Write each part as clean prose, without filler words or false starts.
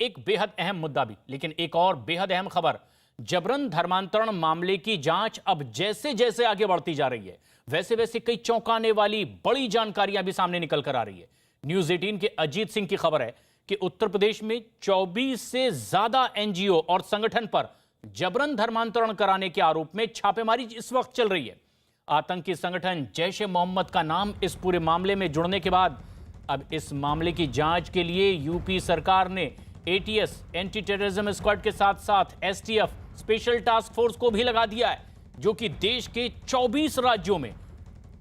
एक बेहद अहम मुद्दा भी, लेकिन एक और बेहद अहम खबर। जबरन धर्मांतरण मामले की जांच अब जैसे जैसे आगे बढ़ती जा रही है, वैसे वैसे कई चौंकाने वाली बड़ी जानकारियां भी सामने निकल कर आ रही है। न्यूज 18 के अजीत सिंह की खबर है कि उत्तर प्रदेश में 24 से ज्यादा एनजीओ और संगठन पर जबरन धर्मांतरण कराने के आरोप में छापेमारी इस वक्त चल रही है। आतंकी संगठन जैश ए मोहम्मद का नाम इस पूरे मामले में जुड़ने के बाद अब इस मामले की जांच के लिए यूपी सरकार ने एटीएस एंटी टेररिज्म स्क्वाड के साथ साथ एसटीएफ स्पेशल टास्क फोर्स को भी लगा दिया है, जो कि देश के 24 राज्यों में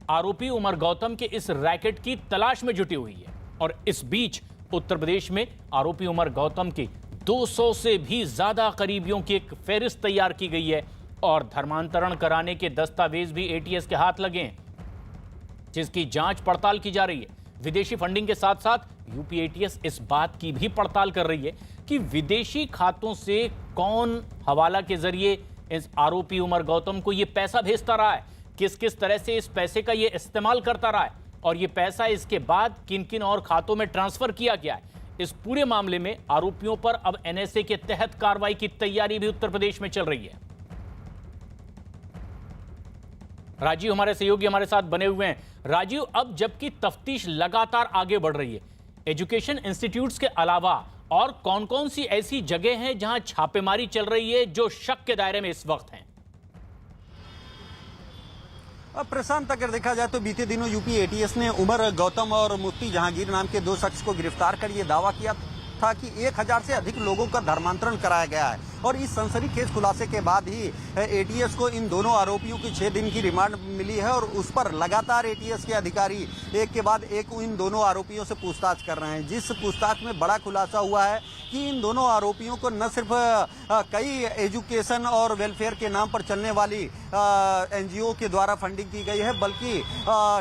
आरोपी उमर गौतम के इस रैकेट की तलाश में जुटी हुई है। और इस बीच उत्तर प्रदेश में आरोपी उमर गौतम के 200 से भी ज्यादा करीबियों की एक फेहरिस्त तैयार की गई है और धर्मांतरण कराने के दस्तावेज भी एटीएस के हाथ लगे हैं, जिसकी जांच पड़ताल की जा रही है। विदेशी फंडिंग के साथ साथ यूपी एटीएस इस बात की भी पड़ताल कर रही है कि विदेशी खातों से कौन हवाला के जरिए इस आरोपी उमर गौतम को यह पैसा भेजता रहा है, किस किस तरह से इस पैसे का यह इस्तेमाल करता रहा है और यह पैसा इसके बाद किन किन और खातों में ट्रांसफर किया गया है। इस पूरे मामले में आरोपियों पर अब एनएसए के तहत कार्रवाई की तैयारी भी उत्तर प्रदेश में चल रही है। राजीव हमारे सहयोगी हमारे साथ बने हुए हैं। राजीव, अब जबकि तफ्तीश लगातार आगे बढ़ रही है, एजुकेशन इंस्टीट्यूट्स के अलावा और कौन कौन सी ऐसी जगह हैं जहां छापेमारी चल रही है जो शक के दायरे में इस वक्त हैं? अब प्रशांत, अगर देखा जाए तो बीते दिनों यूपी एटीएस ने उमर गौतम और मुफ्ती जहांगीर नाम के 2 शख्स को गिरफ्तार कर ये दावा किया था कि 1000 से अधिक लोगों का धर्मांतरण कराया गया है। और इस सनसनीखेज खुलासे के बाद ही एटीएस को इन दोनों आरोपियों की 6 दिन की रिमांड मिली है और उस पर लगातार एटीएस के अधिकारी एक के बाद एक इन दोनों आरोपियों से पूछताछ कर रहे हैं, जिस पूछताछ में बड़ा खुलासा हुआ है कि इन दोनों आरोपियों को न सिर्फ कई एजुकेशन और वेलफेयर के नाम पर चलने वाली एनजीओ के द्वारा फंडिंग की गई है, बल्कि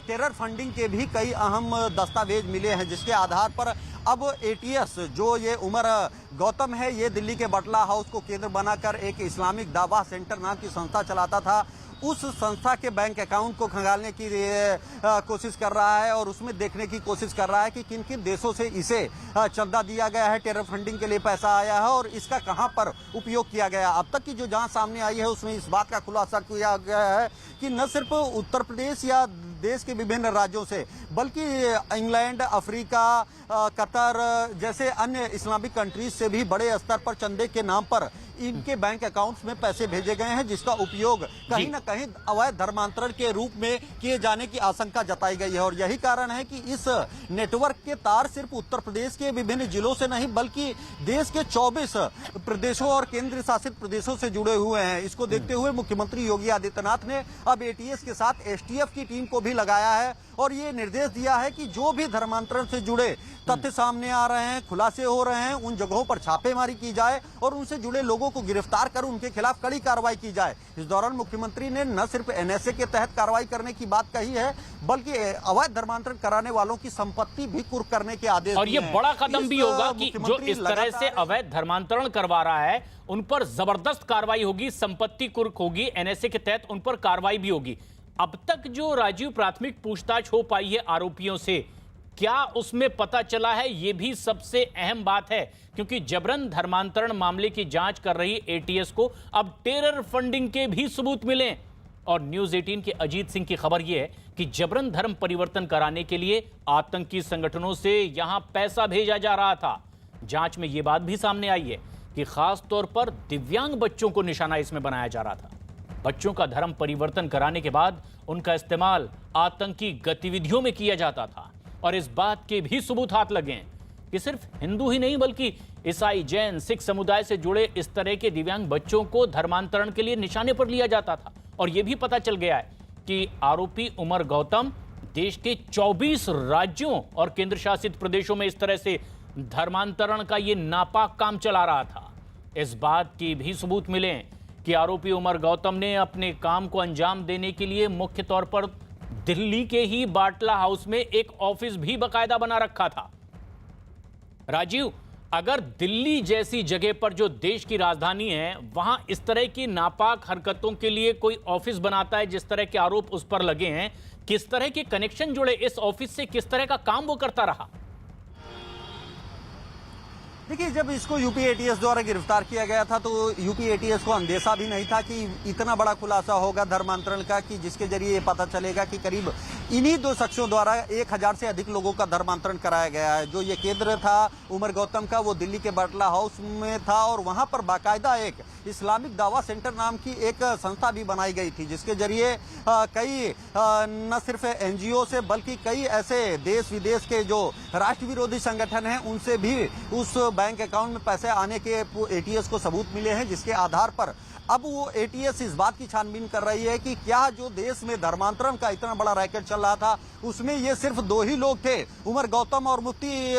टेरर फंडिंग के भी कई अहम दस्तावेज मिले हैं, जिसके आधार पर अब एटीएस जो ये उमर गौतम है, ये दिल्ली के बटला हाउस को केंद्र बनाकर एक इस्लामिक दावा सेंटर नाम की संस्था चलाता था। उस संस्था के बैंक अकाउंट को खंगालने की कोशिश कर रहा है और उसमें देखने की कोशिश कर रहा है कि किन किन देशों से इसे चंदा दिया गया है, टेरर फंडिंग के लिए पैसा आया है और इसका कहां पर उपयोग किया गया। अब तक की जो जांच सामने आई है उसमें इस बात का खुलासा किया गया है कि न सिर्फ उत्तर प्रदेश या देश के विभिन्न राज्यों से, बल्कि इंग्लैंड, अफ्रीका, कतर जैसे अन्य इस्लामिक कंट्रीज से भी बड़े स्तर पर चंदे के नाम पर इनके बैंक अकाउंट्स में पैसे भेजे गए हैं, जिसका उपयोग कहीं न कहीं अवैध धर्मांतरण के रूप में किए जाने की आशंका जताई गई है। और यही कारण है कि इस नेटवर्क के तार सिर्फ उत्तर प्रदेश के विभिन्न जिलों से नहीं, बल्कि देश के 24 प्रदेशों और केंद्र शासित प्रदेशों से जुड़े हुए हैं। इसको देखते हुए मुख्यमंत्री योगी आदित्यनाथ ने अब एटीएस के साथ एसटीएफ की टीम को भी लगाया है और ये निर्देश दिया है कि जो भी धर्मांतरण से जुड़े तथ्य सामने आ रहे हैं, खुलासे हो रहे हैं, उन जगहों पर छापेमारी की जाए और उनसे जुड़े लोगों को गिरफ्तार कर उनके खिलाफ कड़ी कार्रवाई की जाए। इस दौरान मुख्यमंत्री ने न सिर्फ एनएसए के तहत कार्रवाई करने की बात कही है, बल्कि अवैध धर्मांतरण कराने वालों की संपत्ति भी कुर्क करने के आदेश दिए हैं। और ये बड़ा कदम भी होगा कि जो इस तरह से अवैध धर्मांतरण करवा रहा है उन पर जबरदस्त कार्रवाई होगी, संपत्ति कुर्क होगी, एनएसए के तहत उन पर कार्रवाई भी होगी। अब तक जो राजीव प्राथमिक पूछताछ हो पाई है आरोपियों से, क्या उसमें पता चला है? यह भी सबसे अहम बात है, क्योंकि जबरन धर्मांतरण मामले की जांच कर रही एटीएस को अब टेरर फंडिंग के भी सबूत मिले। और न्यूज 18 के अजीत सिंह की खबर यह है कि जबरन धर्म परिवर्तन कराने के लिए आतंकी संगठनों से यहां पैसा भेजा जा रहा था। जांच में यह बात भी सामने आई है कि खास तौर पर दिव्यांग बच्चों को निशाना इसमें बनाया जा रहा था। बच्चों का धर्म परिवर्तन कराने के बाद उनका इस्तेमाल आतंकी गतिविधियों में किया जाता था। और इस बात के भी सबूत हाथ लगे हैं कि सिर्फ हिंदू ही नहीं, बल्कि ईसाई, जैन, सिख समुदाय से जुड़े इस तरह के दिव्यांग बच्चों को धर्मांतरण के लिए निशाने पर लिया जाता था। और यह भी पता चल गया है कि आरोपी उमर गौतम देश के 24 राज्यों और केंद्र शासित प्रदेशों में इस तरह से धर्मांतरण का यह नापाक काम चला रहा था। इस बात की भी सबूत मिले कि आरोपी उमर गौतम ने अपने काम को अंजाम देने के लिए मुख्य तौर पर दिल्ली के ही बाटला हाउस में एक ऑफिस भी बकायदा बना रखा था। राजीव, अगर दिल्ली जैसी जगह पर जो देश की राजधानी है, वहां इस तरह की नापाक हरकतों के लिए कोई ऑफिस बनाता है, जिस तरह के आरोप उस पर लगे हैं, किस तरह के कनेक्शन जुड़े इस ऑफिस से, किस तरह का काम वो करता रहा? देखिए, जब इसको यूपी एटीएस द्वारा गिरफ्तार किया गया था तो यूपी एटीएस को अंदेशा भी नहीं था कि इतना बड़ा खुलासा होगा धर्मांतरण का, कि जिसके जरिए ये पता चलेगा कि करीब इन्हीं दो शख्सों द्वारा 1000 से अधिक लोगों का धर्मांतरण कराया गया है। जो ये केंद्र था उमर गौतम का, वो दिल्ली के बटला हाउस में था और वहां पर बाकायदा एक इस्लामिक दावा सेंटर नाम की एक संस्था भी बनाई गई थी, जिसके जरिए कई न सिर्फ एनजीओ से बल्कि कई ऐसे देश विदेश के जो राष्ट्र विरोधी संगठन हैं उनसे भी उस बैंक अकाउंट में पैसे आने के एटीएस को सबूत मिले हैं, जिसके आधार पर अब वो एटीएस इस बात की छानबीन कर रही है कि क्या जो देश में धर्मांतरण का इतना बड़ा रैकेट चल रहा था उसमें ये सिर्फ दो ही लोग थे, उमर गौतम और मुफ्ती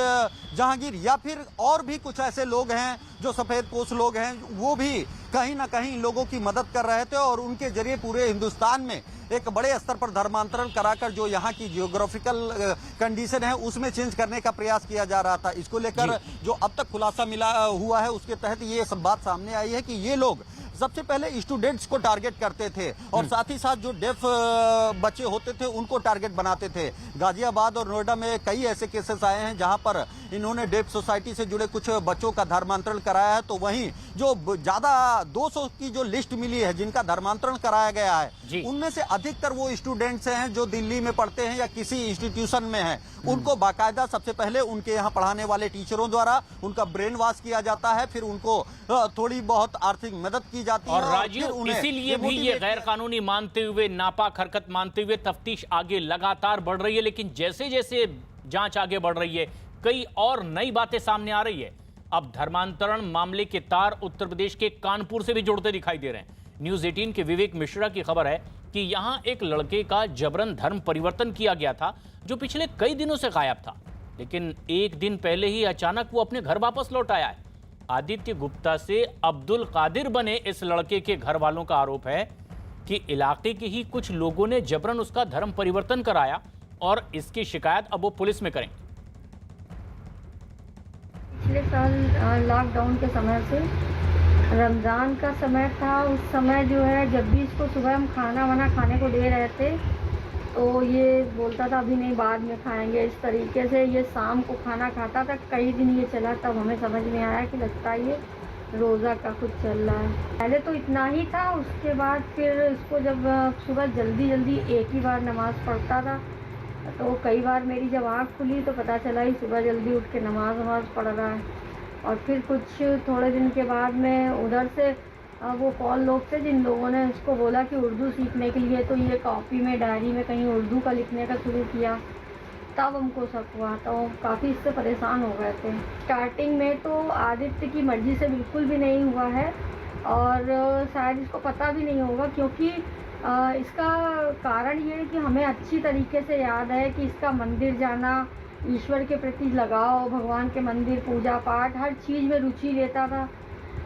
जहांगीर, या फिर और भी कुछ ऐसे लोग हैं जो सफेद पोश लोग हैं, वो भी कहीं ना कहीं लोगों की मदद कर रहे थे और उनके जरिए पूरे हिंदुस्तान में एक बड़े स्तर पर धर्मांतरण कराकर जो यहाँ की जियोग्राफिकल कंडीशन है उसमें चेंज करने का प्रयास किया जा रहा था। इसको लेकर जो अब तक खुलासा मिला हुआ है उसके तहत ये सब बात सामने आई है कि ये लोग सबसे पहले स्टूडेंट्स को टारगेट करते थे और साथ ही साथ जो डेफ बच्चे होते थे उनको टारगेट बनाते थे। गाजियाबाद और नोएडा में कई ऐसे केसेस आए हैं जहां पर इन्होंने डेफ सोसाइटी से जुड़े कुछ बच्चों का धर्मांतरण कराया है। तो वहीं जो ज्यादा 200 की जो लिस्ट मिली है जिनका धर्मांतरण कराया गया है उनमें से अधिकतर वो स्टूडेंट्स हैं जो दिल्ली में पढ़ते हैं या किसी इंस्टीट्यूशन में हैं। उनको बाकायदा सबसे पहले उनके यहाँ पढ़ाने वाले टीचरों द्वारा उनका ब्रेन वॉश किया जाता है, फिर उनको थोड़ी बहुत आर्थिक मदद की जाती और है। राजीव, इसीलिए भी ये गैर कानूनी मानते हुए, नापाक हरकत मानते हुए तफ्तीश आगे लगातार बढ़ रही है। लेकिन जैसे जैसे जांच आगे बढ़ रही है कई और नई बातें सामने आ रही है। अब धर्मांतरण मामले के तार उत्तर प्रदेश के कानपुर से भी जुड़ते दिखाई दे रहे हैं। न्यूज 18 के विवेक मिश्रा की खबर है कि यहां एक लड़के का जबरन धर्म परिवर्तन किया गया था जो पिछले कई दिनों से गायब था, लेकिन एक दिन पहले ही अचानक वो अपने घर वापस लौट आया है। आदित्य गुप्ता से अब्दुल कादिर बने इस लड़के के घर वालों का आरोप है कि इलाके के ही कुछ लोगों ने जबरन उसका धर्म परिवर्तन कराया और इसकी शिकायत अब वो पुलिस में करेंगे। पिछले साल लॉकडाउन के समय से रमज़ान का समय था, उस समय जो है जब भी इसको सुबह हम खाना वाना खाने को दे रहे थे तो ये बोलता था अभी नहीं बाद में खाएंगे। इस तरीके से ये शाम को खाना खाता था। कई दिन ये चला, तब हमें समझ में आया कि लगता है ये रोज़ा का कुछ चल रहा है। पहले तो इतना ही था, उसके बाद फिर इसको जब सुबह जल्दी एक ही बार नमाज़ पढ़ता था तो कई बार मेरी जब आँख खुली तो पता चला ही सुबह जल्दी उठ के नमाज पढ़ रहा है। और फिर कुछ थोड़े दिन के बाद में उधर से वो कॉल लोग थे जिन लोगों ने उसको बोला कि उर्दू सीखने के लिए, तो ये कॉपी में डायरी में कहीं उर्दू का लिखने का शुरू किया। तब हमको शक हुआ, तो काफ़ी इससे परेशान हो गए थे। स्टार्टिंग में तो आदित्य की मर्ज़ी से बिल्कुल भी नहीं हुआ है और शायद इसको पता भी नहीं होगा, क्योंकि इसका कारण ये है कि हमें अच्छी तरीके से याद है कि इसका मंदिर जाना, ईश्वर के प्रति लगाव, भगवान के मंदिर, पूजा पाठ, हर चीज़ में रुचि लेता था।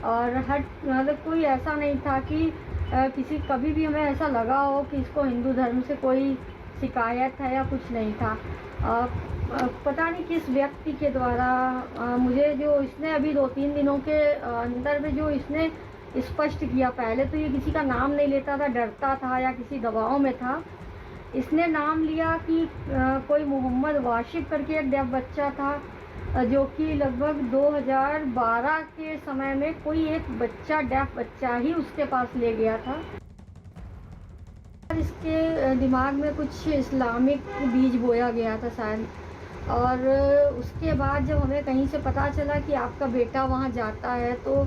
और मतलब कोई ऐसा नहीं था कि किसी कभी भी हमें ऐसा लगा हो कि इसको हिंदू धर्म से कोई शिकायत है या कुछ नहीं था। पता नहीं किस व्यक्ति के द्वारा मुझे जो इसने अभी 2-3 दिनों के अंदर में जो इसने स्पष्ट किया, पहले तो ये किसी का नाम नहीं लेता था, डरता था या किसी दबाव में था। इसने नाम लिया कि कोई मोहम्मद वाशिफ करके एक डेफ बच्चा था जो कि लगभग 2012 के समय में कोई एक बच्चा, डेफ बच्चा ही उसके पास ले गया था। इसके दिमाग में कुछ इस्लामिक बीज बोया गया था शायद। और उसके बाद जब हमें कहीं से पता चला कि आपका बेटा वहाँ जाता है तो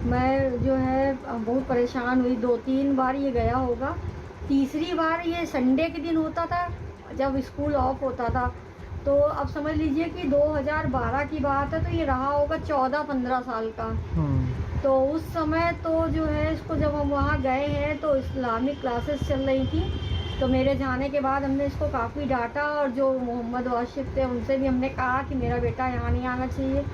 मैं जो है बहुत परेशान हुई। 2-3 बार ये गया होगा, तीसरी बार ये संडे के दिन होता था जब स्कूल ऑफ होता था। तो अब समझ लीजिए कि 2012 की बात है, तो ये रहा होगा 14-15 साल का। तो उस समय तो जो है इसको जब हम वहाँ गए हैं तो इस्लामिक क्लासेस चल रही थी, तो मेरे जाने के बाद हमने इसको काफ़ी डांटा और जो मोहम्मद वाशिफ थे उनसे भी हमने कहा कि मेरा बेटा यहाँ नहीं आना चाहिए।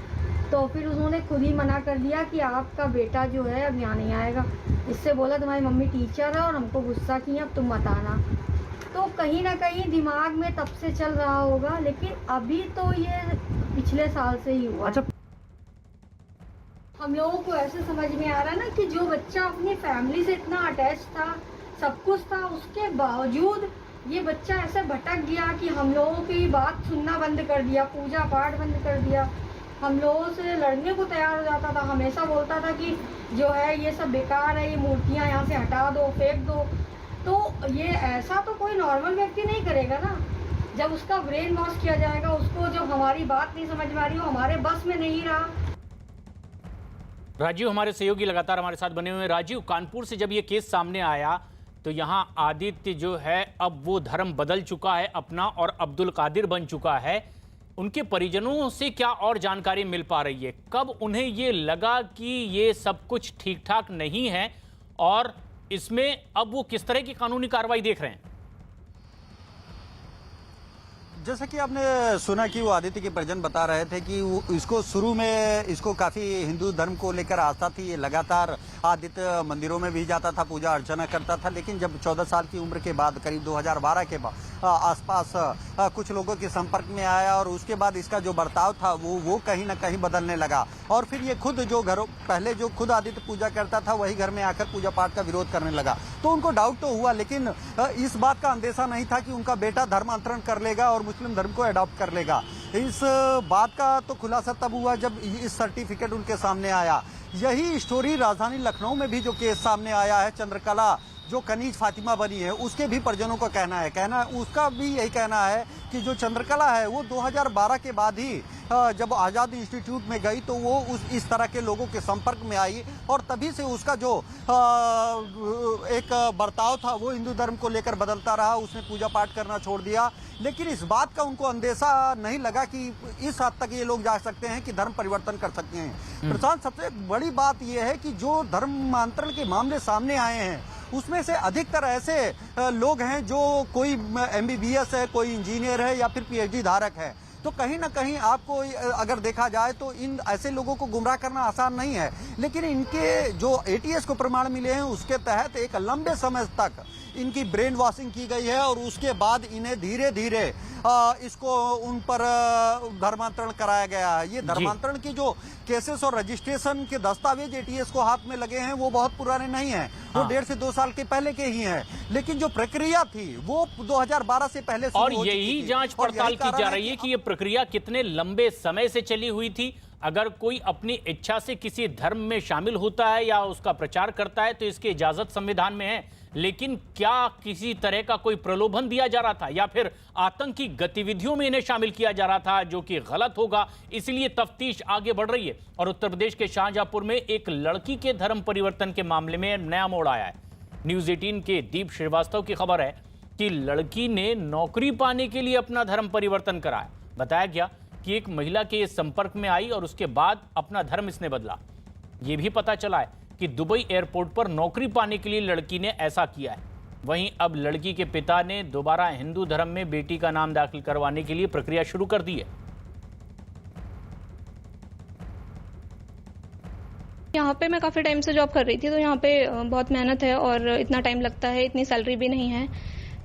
तो फिर उन्होंने खुद ही मना कर दिया कि आपका बेटा जो है अब यहाँ नहीं आएगा। इससे बोला तुम्हारी मम्मी टीचर है और हमको गुस्सा किया, अब तुम मत आना। तो कहीं ना कहीं दिमाग में तब से चल रहा होगा, लेकिन अभी तो ये पिछले साल से ही हुआ। अच्छा, हम लोगों को ऐसे समझ में आ रहा है ना कि जो बच्चा अपनी फैमिली से इतना अटैच था, सब कुछ था, उसके बावजूद ये बच्चा ऐसे भटक गया कि हम लोगों की बात सुनना बंद कर दिया, पूजा पाठ बंद कर दिया। हम लोगों से लड़ने को तैयार हो जाता था, हमेशा बोलता था कि जो है ये सब बेकार है, ये मूर्तियाँ यहाँ से हटा दो, फेंक दो। तो ये ऐसा तो कोई नॉर्मल व्यक्ति नहीं करेगा ना। जब उसका ब्रेन वॉश किया जाएगा, उसको जब हमारी बात नहीं समझ में आ रही, वो हमारे बस में नहीं रहा। राजीव हमारे सहयोगी लगातार हमारे साथ बने हुए हैं। राजीव, कानपुर से जब ये केस सामने आया तो यहाँ आदित्य जो है अब वो धर्म बदल चुका है अपना और अब्दुल कादिर बन चुका है। उनके परिजनों से क्या और जानकारी मिल पा रही है? कब उन्हें ये लगा कि ये सब कुछ ठीक ठाक नहीं है और इसमें अब वो किस तरह की कानूनी कार्रवाई देख रहे हैं? जैसा कि आपने सुना कि वो आदित्य के परिजन बता रहे थे कि इसको शुरू में इसको काफी हिंदू धर्म को लेकर आस्था थी। ये लगातार आदित्य मंदिरों में भी जाता था, पूजा अर्चना करता था। लेकिन जब 14 साल की उम्र के बाद, करीब 2012 के आसपास कुछ लोगों के संपर्क में आया और उसके बाद इसका जो बर्ताव था वो कहीं ना कहीं बदलने लगा। और फिर ये खुद जो घरों पहले जो खुद आदित्य पूजा करता था वही घर में आकर पूजा पाठ का विरोध करने लगा। तो उनको डाउट तो हुआ, लेकिन इस बात का अंदेशा नहीं था कि उनका बेटा धर्मांतरण कर लेगा और मुस्लिम धर्म को अडॉप्ट कर लेगा। इस बात का तो खुलासा तब हुआ जब इस सर्टिफिकेट उनके सामने आया। यही स्टोरी राजधानी लखनऊ में भी जो केस सामने आया है, चंद्रकला जो कनीज फातिमा बनी है, उसके भी परिजनों का कहना है उसका भी यही कहना है कि जो चंद्रकला है वो 2012 के बाद ही जब आज़ाद इंस्टीट्यूट में गई तो वो इस तरह के लोगों के संपर्क में आई और तभी से उसका जो एक बर्ताव था वो हिंदू धर्म को लेकर बदलता रहा। उसने पूजा पाठ करना छोड़ दिया, लेकिन इस बात का उनको अंदेशा नहीं लगा कि इस हद तक ये लोग जा सकते हैं कि धर्म परिवर्तन कर सकते हैं। प्रशांत, सबसे बड़ी बात यह है कि जो धर्मांतरण के मामले सामने आए हैं उसमें से अधिकतर ऐसे लोग हैं जो कोई MBBS है, कोई इंजीनियर है या फिर PhD धारक है। तो कहीं ना कहीं आपको अगर देखा जाए तो इन ऐसे लोगों को गुमराह करना आसान नहीं है। लेकिन इनके जो ATS को प्रमाण मिले हैं उसके तहत एक लंबे समय तक इनकी ब्रेन वॉशिंग की गई है और उसके बाद इन्हें धीरे धीरे इसको उन पर धर्मांतरण कराया गया है। ये धर्मांतरण की जो केसेस और रजिस्ट्रेशन के दस्तावेज ATS को हाथ में लगे हैं वो बहुत पुराने नहीं हैं, वो 1.5 से 2 साल के पहले के ही हैं। लेकिन जो प्रक्रिया थी वो 2012 से पहले और यही जांच पड़ताल की जा रही है कि ये प्रक्रिया कितने लंबे समय से चली हुई थी। अगर कोई अपनी इच्छा से किसी धर्म में शामिल होता है या उसका प्रचार करता है तो इसकी इजाजत संविधान में है, लेकिन क्या किसी तरह का कोई प्रलोभन दिया जा रहा था या फिर आतंकी गतिविधियों में इन्हें शामिल किया जा रहा था, जो कि गलत होगा। इसलिए तफ्तीश आगे बढ़ रही है और उत्तर प्रदेश के शाहजहांपुर में एक लड़की के धर्म परिवर्तन के मामले में नया मोड़ आया है। न्यूज़ 18 के दीप श्रीवास्तव की खबर है कि लड़की ने नौकरी पाने के लिए अपना धर्म परिवर्तन कराया। बताया गया कि एक महिला के संपर्क में आई और उसके बाद अपना धर्म इसने बदला। ये भी पता चला है कि दुबई एयरपोर्ट पर नौकरी पाने के लिए लड़की ने ऐसा किया है। वहीं अब लड़की के पिता ने दोबारा हिंदू धर्म में बेटी का नाम दाखिल करवाने के लिए प्रक्रिया शुरू कर दी है। यहाँ पे मैं काफ़ी टाइम से जॉब कर रही थी, तो यहाँ पे बहुत मेहनत है और इतना टाइम लगता है, इतनी सैलरी भी नहीं है।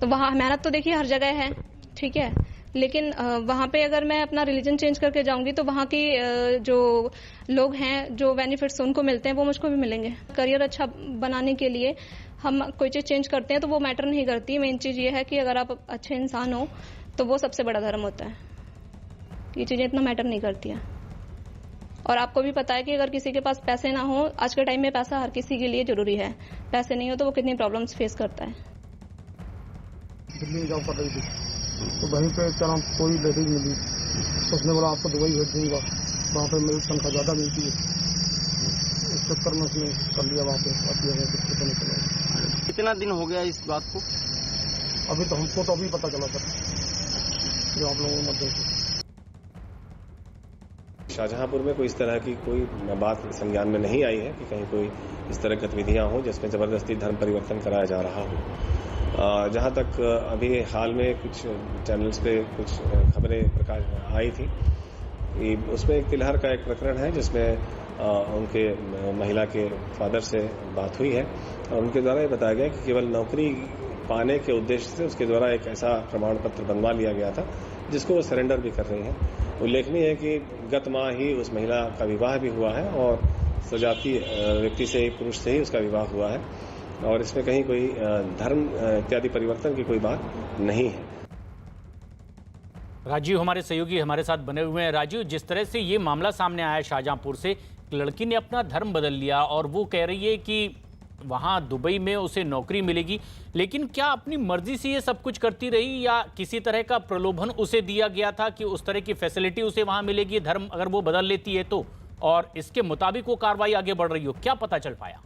तो वहाँ मेहनत तो देखिए हर जगह है, ठीक है, लेकिन वहाँ पे अगर मैं अपना रिलीजन चेंज करके जाऊंगी तो वहाँ की जो लोग हैं, जो बेनिफिट्स उनको मिलते हैं वो मुझको भी मिलेंगे। करियर अच्छा बनाने के लिए हम कोई चीज़ चेंज करते हैं तो वो मैटर नहीं करती। मेन चीज़ ये है कि अगर आप अच्छे इंसान हो तो वो सबसे बड़ा धर्म होता है। ये चीज़ें इतना मैटर नहीं करती हैं। और आपको भी पता है कि अगर किसी के पास पैसे ना हो, आज के टाइम में पैसा हर किसी के लिए जरूरी है। पैसे नहीं हो तो वो कितनी प्रॉब्लम्स फेस करता है। दिल्ली में जॉब कर रही थी तो वहीं पे क्या नाम कोई लेडीज मिली, उसने बोला आपको दुबई भेज दूंगा, वहाँ पे मेरी तनख्वाह ज़्यादा मिलती है। इस चक्कर में उसने कर लिया वहाँ पे। कितना दिन हो गया इस बात को? अभी तो हमको तो अभी पता चला सर, जो आप लोगों के मध्य से। शाहजहांपुर में कोई इस तरह की कोई बात संज्ञान में नहीं आई है कि कहीं कोई इस तरह गतिविधियां हो जिसमें जबरदस्ती धर्म परिवर्तन कराया जा रहा हो। जहां तक अभी हाल में कुछ चैनल्स पे कुछ खबरें प्रकाश आई थी, उसमें एक तिलहर का एक प्रकरण है जिसमें उनके महिला के फादर से बात हुई है और उनके द्वारा ये बताया गया कि केवल नौकरी पाने के उद्देश्य से उसके द्वारा एक ऐसा प्रमाण पत्र बनवा लिया गया था जिसको वो सरेंडर भी कर रही हैं। उल्लेखनीय है कि गत माह ही उस महिला का विवाह भी हुआ है और सजातीय व्यक्ति से ही, पुरुष से ही उसका विवाह हुआ है और इसमें कहीं कोई धर्म इत्यादि परिवर्तन की कोई बात नहीं है। राजीव हमारे सहयोगी हमारे साथ बने हुए हैं। राजीव, जिस तरह से ये मामला सामने आया है शाहजहांपुर से, लड़की ने अपना धर्म बदल लिया और वो कह रही है कि वहाँ दुबई में उसे नौकरी मिलेगी, लेकिन क्या अपनी मर्जी से ये सब कुछ करती रही या किसी तरह का प्रलोभन उसे दिया गया था कि उस तरह की फैसिलिटी उसे वहाँ मिलेगी धर्म अगर वो बदल लेती है तो, और इसके मुताबिक वो कार्रवाई आगे बढ़ रही हो? क्या पता चल पाया?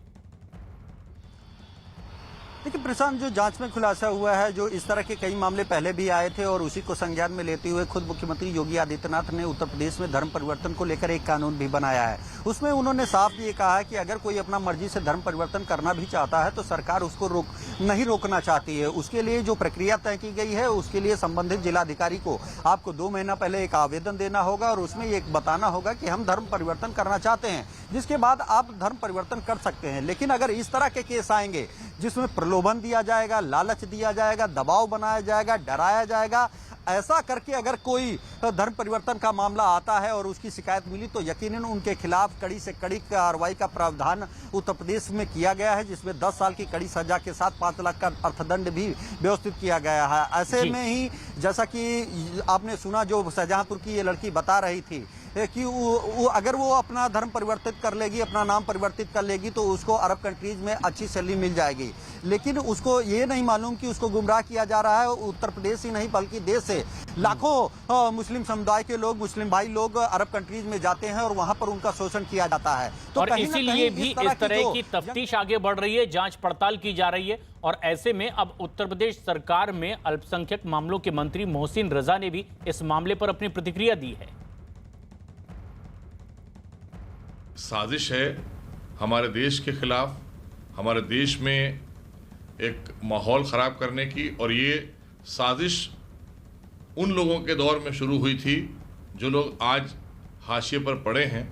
देखिए प्रशांत, जो जांच में खुलासा हुआ है, जो इस तरह के कई मामले पहले भी आए थे और उसी को संज्ञान में लेते हुए खुद मुख्यमंत्री योगी आदित्यनाथ ने उत्तर प्रदेश में धर्म परिवर्तन को लेकर एक कानून भी बनाया है। उसमें उन्होंने साफ ये कहा है कि अगर कोई अपना मर्जी से धर्म परिवर्तन करना भी चाहता है तो सरकार उसको नहीं रोकना चाहती है। उसके लिए जो प्रक्रिया तय की गई है, उसके लिए संबंधित जिलाधिकारी को आपको 2 महीना पहले एक आवेदन देना होगा और उसमें ये बताना होगा कि हम धर्म परिवर्तन करना चाहते हैं, जिसके बाद आप धर्म परिवर्तन कर सकते हैं। लेकिन अगर इस तरह के केस आएंगे जिसमें प्रलोभन दिया जाएगा, लालच दिया जाएगा, दबाव बनाया जाएगा, डराया जाएगा, ऐसा करके अगर कोई धर्म परिवर्तन का मामला आता है और उसकी शिकायत मिली तो यकीनन उनके खिलाफ कड़ी से कड़ी कार्रवाई का प्रावधान उत्तर प्रदेश में किया गया है, जिसमें 10 साल की कड़ी सजा के साथ 5 लाख का अर्थदंड भी व्यवस्थित किया गया है। ऐसे में ही जैसा कि आपने सुना, जो शाहजहांपुर की ये लड़की बता रही थी कि अगर वो अपना धर्म परिवर्तित कर लेगी, अपना नाम परिवर्तित कर लेगी तो उसको अरब कंट्रीज में अच्छी सैलरी मिल जाएगी। लेकिन उसको ये नहीं मालूम कि उसको गुमराह किया जा रहा है। उत्तर प्रदेश ही नहीं बल्कि देश से लाखों मुस्लिम समुदाय के लोग, मुस्लिम भाई लोग अरब कंट्रीज में जाते हैं और वहां पर उनका शोषण किया जाता है। तो और इसीलिए भी इस तरह की तफ्तीश आगे बढ़ रही है, जांच पड़ताल की जा रही है। और ऐसे में अब उत्तर प्रदेश सरकार में अल्पसंख्यक मामलों के मंत्री मोहसिन रजा ने भी इस मामले पर अपनी प्रतिक्रिया दी है। साजिश है हमारे देश के खिलाफ, हमारे देश में एक माहौल ख़राब करने की, और ये साजिश उन लोगों के दौर में शुरू हुई थी जो लोग आज हाशिए पर पड़े हैं।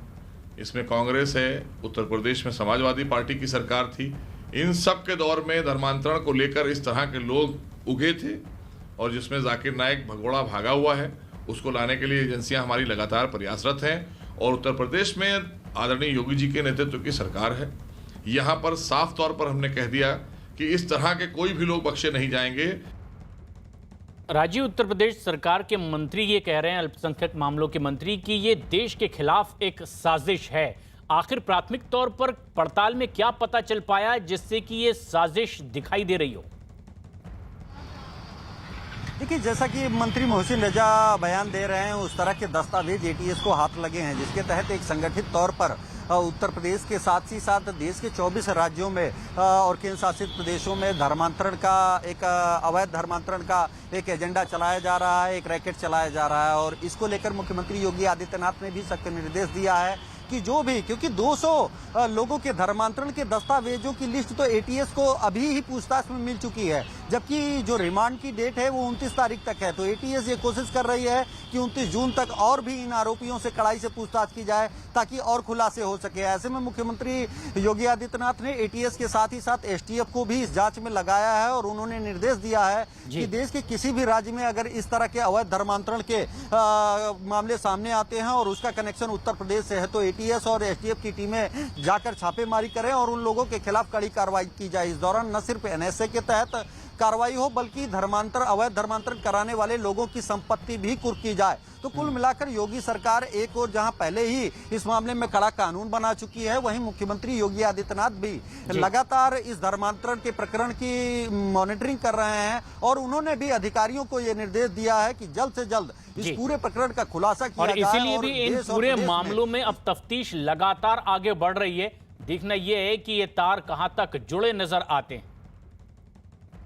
इसमें कांग्रेस है, उत्तर प्रदेश में समाजवादी पार्टी की सरकार थी। इन सब के दौर में धर्मांतरण को लेकर इस तरह के लोग उगे थे, और जिसमें जाकिर नाइक भगोड़ा भागा हुआ है, उसको लाने के लिए एजेंसियां हमारी लगातार प्रयासरत हैं। और उत्तर प्रदेश में आदरणीय योगी जी के नेतृत्व की सरकार है। यहाँ पर साफ तौर पर हमने कह दिया कि इस तरह के कोई भी लोग बख्शे नहीं जाएंगे। राजीव, उत्तर प्रदेश सरकार के मंत्री ये कह रहे हैं, अल्पसंख्यक मामलों के मंत्री, कि ये देश के खिलाफ एक साजिश है। आखिर प्राथमिक तौर पर पड़ताल में क्या पता चल पाया जिससे कि ये साजिश दिखाई दे रही हो? देखिए, जैसा कि मंत्री मोहसिन रजा बयान दे रहे हैं, उस तरह के दस्तावेज एटीएस को हाथ लगे हैं जिसके तहत एक संगठित तौर पर उत्तर प्रदेश के साथ ही साथ देश के 24 राज्यों में और केंद्र शासित प्रदेशों में धर्मांतरण का एक अवैध धर्मांतरण का एक एजेंडा चलाया जा रहा है, एक रैकेट चलाया जा रहा है। और इसको लेकर मुख्यमंत्री योगी आदित्यनाथ ने भी सख्त निर्देश दिया है कि जो भी, क्योंकि 200 लोगों के धर्मांतरण के दस्तावेजों की लिस्ट तो एटीएस को अभी ही पूछताछ में मिल चुकी है, जबकि जो रिमांड की डेट है वो 29 तारीख तक है। तो एटीएस ये कोशिश कर रही है कि 29 जून तक और भी इन आरोपियों से कड़ाई से पूछताछ की जाए ताकि और खुलासे हो सके। ऐसे में मुख्यमंत्री योगी आदित्यनाथ ने एटीएस के साथ ही साथ एसटीएफ को भी इस जांच में लगाया है और उन्होंने निर्देश दिया है कि देश के किसी भी राज्य में अगर इस तरह के अवैध धर्मांतरण के मामले सामने आते हैं और उसका कनेक्शन उत्तर प्रदेश से है तो एटीएस और एसटीएफ की टीमें जाकर छापेमारी करें और उन लोगों के खिलाफ कड़ी कार्रवाई की जाए। इस दौरान न सिर्फ एनएसए के तहत कार्रवाई हो बल्कि अवैध धर्मांतरण कराने वाले लोगों की संपत्ति भी कुर्क की जाए। तो कुल मिलाकर योगी सरकार एक और जहां पहले ही इस मामले में कड़ा कानून बना चुकी है, वहीं मुख्यमंत्री योगी आदित्यनाथ भी लगातार इस धर्मांतरण के प्रकरण की मॉनिटरिंग कर रहे हैं और उन्होंने भी अधिकारियों को यह निर्देश दिया है कि जल्द से जल्द इस पूरे प्रकरण का खुलासा किया जाए। और इसीलिए भी इन पूरे मामलों में अब तफ्तीश लगातार आगे बढ़ रही है। देखना यह है कि ये तार कहां तक जुड़े नजर आते हैं।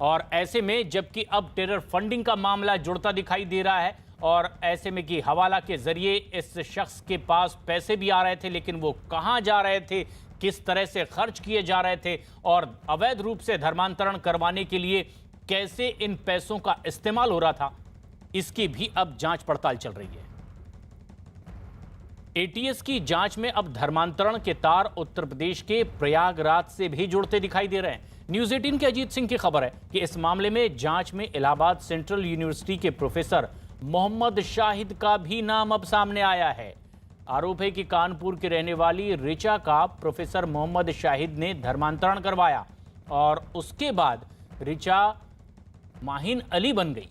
और ऐसे में जबकि अब टेरर फंडिंग का मामला जुड़ता दिखाई दे रहा है और ऐसे में कि हवाला के जरिए इस शख्स के पास पैसे भी आ रहे थे, लेकिन वो कहां जा रहे थे, किस तरह से खर्च किए जा रहे थे और अवैध रूप से धर्मांतरण करवाने के लिए कैसे इन पैसों का इस्तेमाल हो रहा था, इसकी भी अब जांच पड़ताल चल रही है। एटीएस की जांच में अब धर्मांतरण के तार उत्तर प्रदेश के प्रयागराज से भी जुड़ते दिखाई दे रहे हैं। न्यूज़ 18 के अजीत सिंह की खबर है कि इस मामले में जांच में इलाहाबाद सेंट्रल यूनिवर्सिटी के प्रोफेसर मोहम्मद शाहिद का भी नाम अब सामने आया है। आरोप है कि कानपुर की रहने वाली ऋचा का प्रोफेसर मोहम्मद शाहिद ने धर्मांतरण करवाया और उसके बाद ऋचा माहिन अली बन गई।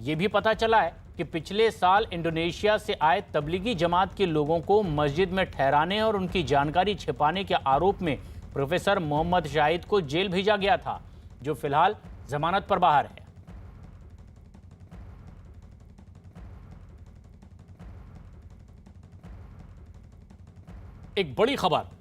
ये भी पता चला है कि पिछले साल इंडोनेशिया से आए तबलीगी जमात के लोगों को मस्जिद में ठहराने और उनकी जानकारी छिपाने के आरोप में प्रोफेसर मोहम्मद शाहिद को जेल भेजा गया था, जो फिलहाल जमानत पर बाहर है। एक बड़ी खबर